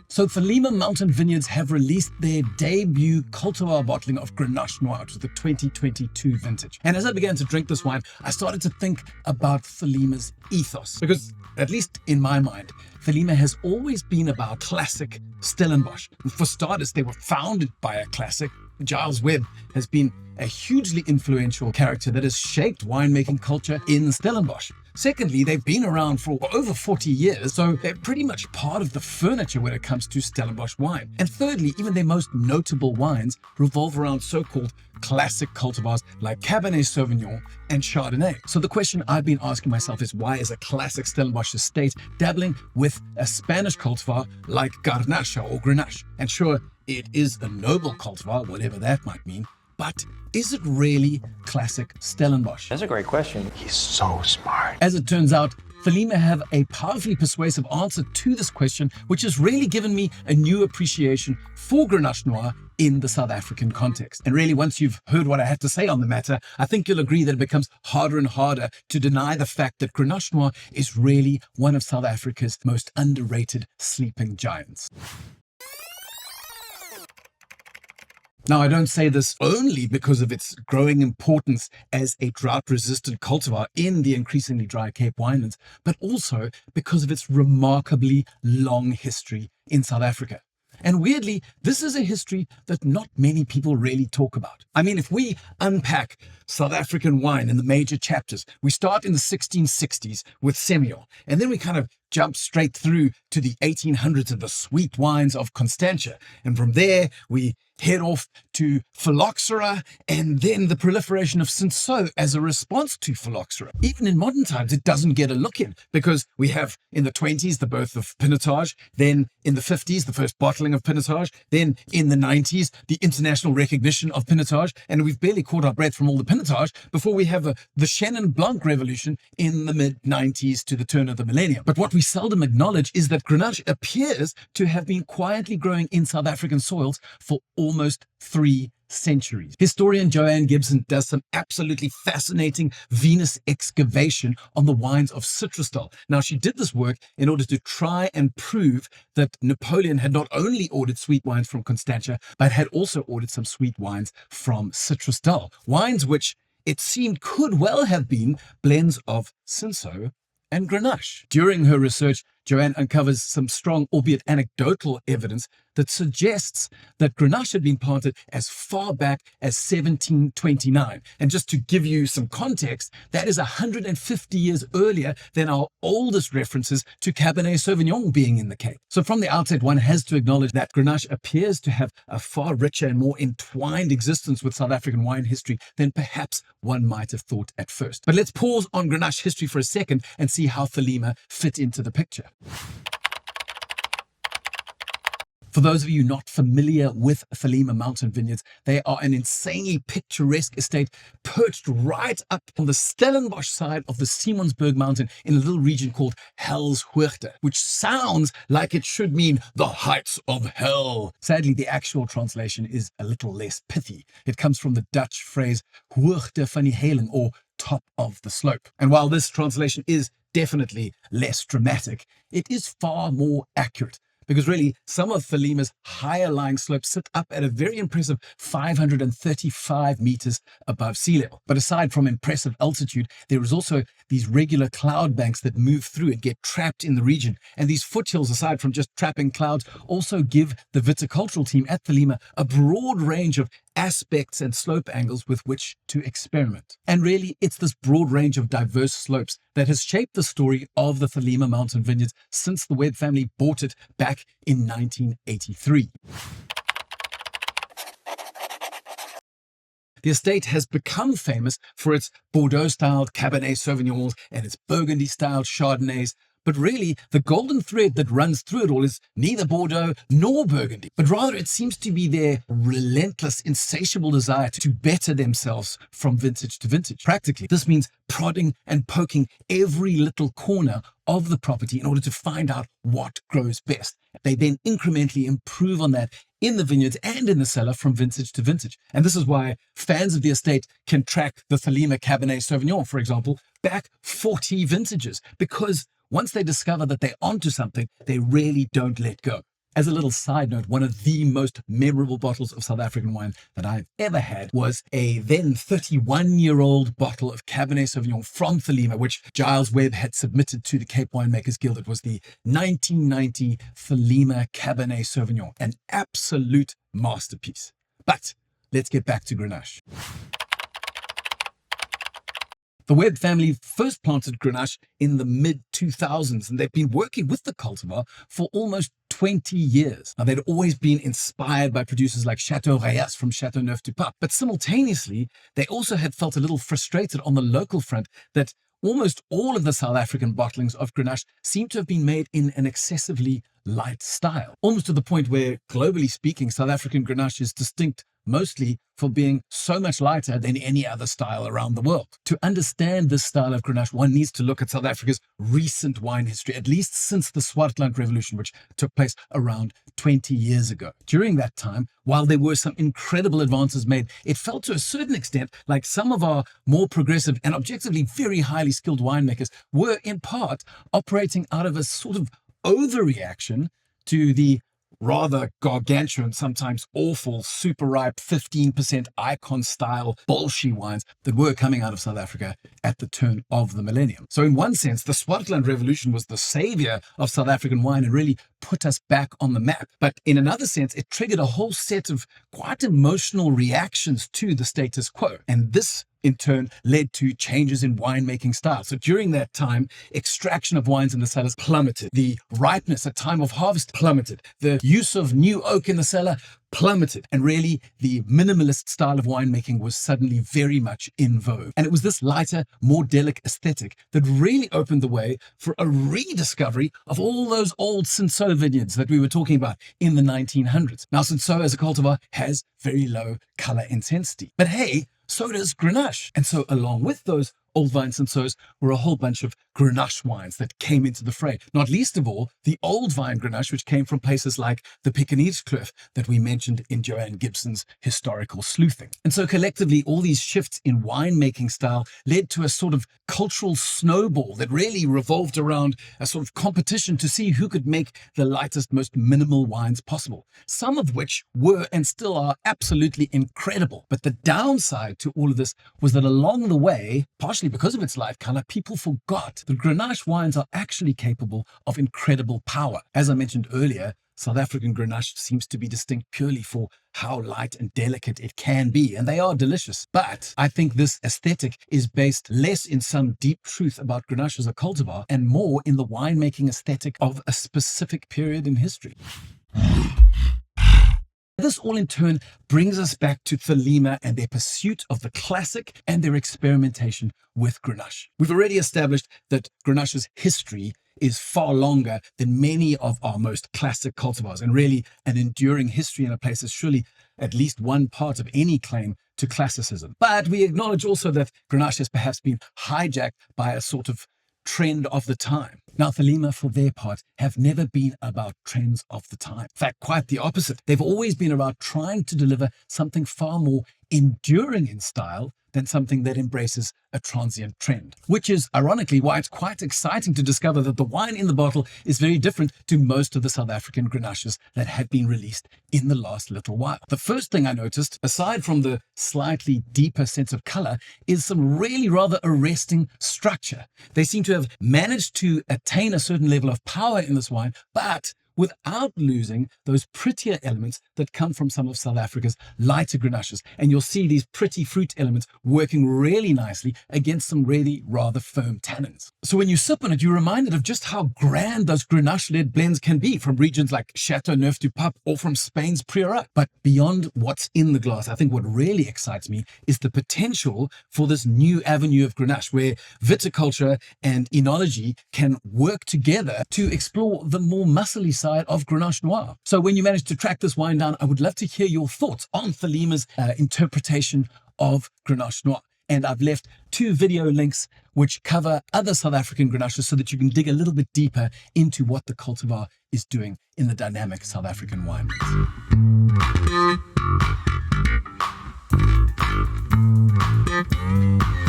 So Thelema Mountain Vineyards have released their debut cultivar bottling of Grenache Noir, which is the 2022 vintage. And as I began to drink this wine, I started to think about Thelema's ethos. Because, at least in my mind, Thelema has always been about classic Stellenbosch. And for starters, they were founded by a classic. Giles Webb has been a hugely influential character that has shaped winemaking culture in Stellenbosch. Secondly, they've been around for over 40 years, so they're pretty much part of the furniture when it comes to Stellenbosch wine. And thirdly, even their most notable wines revolve around so-called classic cultivars like Cabernet Sauvignon and Chardonnay. So the question I've been asking myself is, why is a classic Stellenbosch estate dabbling with a Spanish cultivar like Grenache or Grenache? And sure, it is a noble cultivar, whatever that might mean, but is it really classic Stellenbosch? That's a great question. He's so smart. As it turns out, Thelema have a powerfully persuasive answer to this question, which has really given me a new appreciation for Grenache Noir in the South African context. And really, once you've heard what I had to say on the matter, I think you'll agree that it becomes harder and harder to deny the fact that Grenache Noir is really one of South Africa's most underrated sleeping giants. Now, I don't say this only because of its growing importance as a drought-resistant cultivar in the increasingly dry Cape winelands, but also because of its remarkably long history in South Africa. And weirdly, this is a history that not many people really talk about. I mean, if we unpack South African wine in the major chapters, we start in the 1660s with Semillon, and then we kind of jump straight through to the 1800s and the sweet wines of Constantia. And from there, we head off to phylloxera and then the proliferation of Cinsault as a response to phylloxera. Even in modern times, it doesn't get a look in, because we have in the 20s the birth of Pinotage, then in the 50s the first bottling of Pinotage, then in the 90s the international recognition of Pinotage, and we've barely caught our breath from all the Pinotage before we have the Chenin Blanc revolution in the mid-90s to the turn of the millennium. But what we seldom acknowledge is that Grenache appears to have been quietly growing in South African soils for almost 3 centuries. Historian Joanne Gibson does some absolutely fascinating Venus excavation on the wines of Citrusdal. Now, she did this work in order to try and prove that Napoleon had not only ordered sweet wines from Constantia, but had also ordered some sweet wines from Citrusdal. Wines which it seemed could well have been blends of Cinsault and Grenache. During her research, Joanne uncovers some strong, albeit anecdotal, evidence that suggests that Grenache had been planted as far back as 1729. And just to give you some context, that is 150 years earlier than our oldest references to Cabernet Sauvignon being in the Cape. So from the outset, one has to acknowledge that Grenache appears to have a far richer and more entwined existence with South African wine history than perhaps one might have thought at first. But let's pause on Grenache history for a second and see how Thelema fit into the picture. For those of you not familiar with Thelema Mountain Vineyards, they are an insanely picturesque estate perched right up on the Stellenbosch side of the Simonsberg Mountain in a little region called Hellshoogte, which sounds like it should mean the heights of hell. Sadly, the actual translation is a little less pithy. It comes from the Dutch phrase Hoogte van die Heiling, or top of the slope. And while this translation is definitely less dramatic, it is far more accurate. Because really, some of Thelema's higher lying slopes sit up at a very impressive 535 meters above sea level. But aside from impressive altitude, there is also these regular cloud banks that move through and get trapped in the region. And these foothills, aside from just trapping clouds, also give the viticultural team at Thelema a broad range of aspects and slope angles with which to experiment. And really, it's this broad range of diverse slopes that has shaped the story of the Thelema Mountain Vineyards since the Webb family bought it back in 1983. The estate has become famous for its Bordeaux-styled Cabernet Sauvignons and its Burgundy-styled Chardonnays, but really, the golden thread that runs through it all is neither Bordeaux nor Burgundy, but rather it seems to be their relentless, insatiable desire to better themselves from vintage to vintage. Practically, this means prodding and poking every little corner of the property in order to find out what grows best. They then incrementally improve on that in the vineyards and in the cellar from vintage to vintage. And this is why fans of the estate can track the Thelema Cabernet Sauvignon, for example, back 40 vintages, because once they discover that they're onto something, they really don't let go. As a little side note, one of the most memorable bottles of South African wine that I've ever had was a then 31-year-old bottle of Cabernet Sauvignon from Thelema, which Giles Webb had submitted to the Cape Winemakers Guild. It was the 1990 Thelema Cabernet Sauvignon, an absolute masterpiece. But let's get back to Grenache. The Webb family first planted Grenache in the mid-2000s, and they've been working with the cultivar for almost 20 years. Now, they'd always been inspired by producers like Chateau Rayas from Châteauneuf-du-Pape, but simultaneously, they also had felt a little frustrated on the local front that almost all of the South African bottlings of Grenache seem to have been made in an excessively light style, almost to the point where, globally speaking, South African Grenache is distinct mostly for being so much lighter than any other style around the world. To understand this style of Grenache, one needs to look at South Africa's recent wine history, at least since the Swartland Revolution, which took place around 20 years ago. During that time, while there were some incredible advances made, it felt to a certain extent like some of our more progressive and objectively very highly skilled winemakers were in part operating out of a sort of overreaction to the rather gargantuan, sometimes awful, super ripe 15% icon style Bolshe wines that were coming out of South Africa at the turn of the millennium. So in one sense, the Swartland Revolution was the savior of South African wine and really put us back on the map. But in another sense, it triggered a whole set of quite emotional reactions to the status quo. And this in turn led to changes in winemaking style. So during that time, extraction of wines in the cellars plummeted. The ripeness at time of harvest plummeted. The use of new oak in the cellar plummeted. And really, the minimalist style of winemaking was suddenly very much in vogue. And it was this lighter, more delicate aesthetic that really opened the way for a rediscovery of all those old Cinsault vineyards that we were talking about in the 1900s. Now, Cinsault as a cultivar has very low color intensity. But hey, so does Grenache. And so along with those old vine Cinsauts were a whole bunch of Grenache wines that came into the fray. Not least of all, the old vine Grenache, which came from places like the Piccaninny's Kloof that we mentioned in Joanne Gibson's Historical Sleuthing. And so collectively, all these shifts in winemaking style led to a sort of cultural snowball that really revolved around a sort of competition to see who could make the lightest, most minimal wines possible. Some of which were and still are absolutely incredible. But the downside to all of this was that along the way, partially because of its light color, people forgot that Grenache wines are actually capable of incredible power. As I mentioned earlier, South African Grenache seems to be distinct purely for how light and delicate it can be, and they are delicious. But I think this aesthetic is based less in some deep truth about Grenache as a cultivar and more in the winemaking aesthetic of a specific period in history. This all in turn brings us back to Thelema and their pursuit of the classic and their experimentation with Grenache. We've already established that Grenache's history is far longer than many of our most classic cultivars, and really an enduring history in a place is surely at least one part of any claim to classicism. But we acknowledge also that Grenache has perhaps been hijacked by a sort of trend of the time. Now, Thelema, for their part, have never been about trends of the time. In fact, quite the opposite. They've always been about trying to deliver something far more enduring in style than something that embraces a transient trend. Which is, ironically, why it's quite exciting to discover that the wine in the bottle is very different to most of the South African Grenaches that had been released in the last little while. The first thing I noticed, aside from the slightly deeper sense of color, is some really rather arresting structure. They seem to have managed to attain a certain level of power in this wine, but without losing those prettier elements that come from some of South Africa's lighter Grenaches. And you'll see these pretty fruit elements working really nicely against some really rather firm tannins. So when you sip on it, you're reminded of just how grand those Grenache-led blends can be from regions like Châteauneuf-du-Pape or from Spain's Priorat. But beyond what's in the glass, I think what really excites me is the potential for this new avenue of Grenache where viticulture and enology can work together to explore the more muscly side of Grenache Noir. So when you manage to track this wine down, I would love to hear your thoughts on Thelema's interpretation of Grenache Noir. And I've left 2 video links which cover other South African Grenaches so that you can dig a little bit deeper into what the cultivar is doing in the dynamic South African wine mix.